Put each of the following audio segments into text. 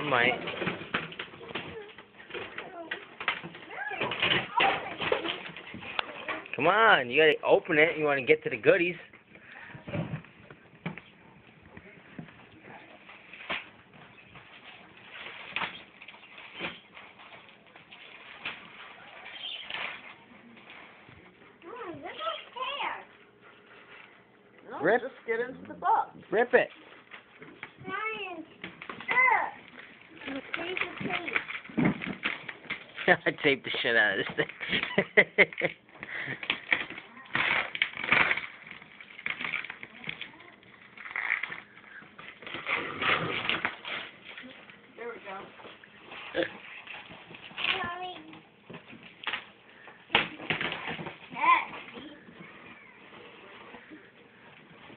might. Come on, you gotta open it. You wanna get to the goodies. No, Rip. just get into the box. Rip it. I taped the shit out of this thing. There we go.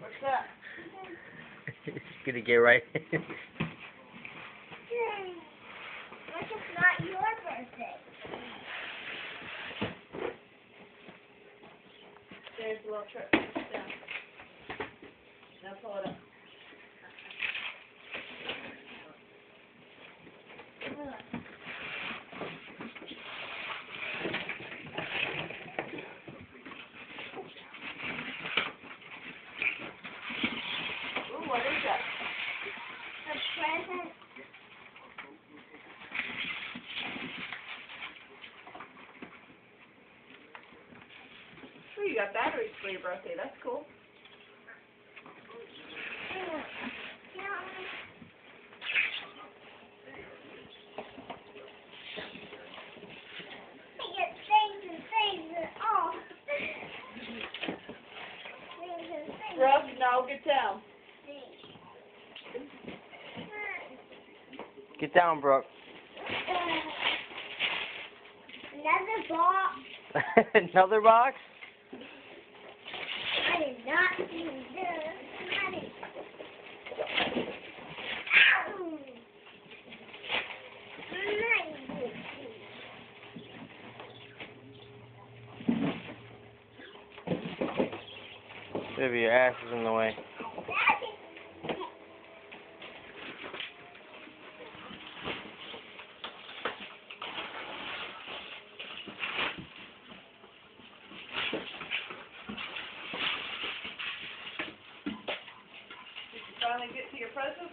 What's that? It's gonna get right. What if it's not your birthday? There's a little trick. Down. Now pull it up. Ooh, what is that? A present. Ooh, you got batteries for your birthday. That's cool. Russ, now get down. Get down, Brooke. Another box. Another box? I did not do this. Maybe your ass is in the way. Did you finally get to your present?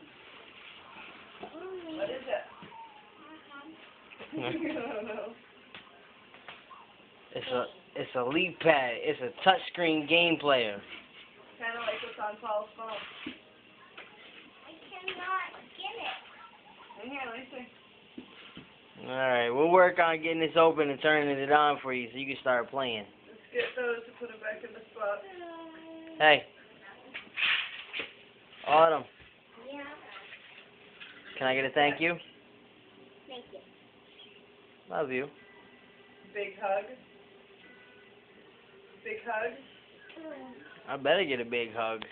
What is it? I don't know. It's a leap pad. It's a touchscreen game player. Kind of like what's on Paul's phone. I cannot get it. Here, let me see. Alright, we'll work on getting this open and turning it on for you so you can start playing. Let's get those and put them back in the spot. Hey. Autumn, Yeah. can I get a thank you? Thank you. Love you. Big hug. Big hug. I better get a big hug.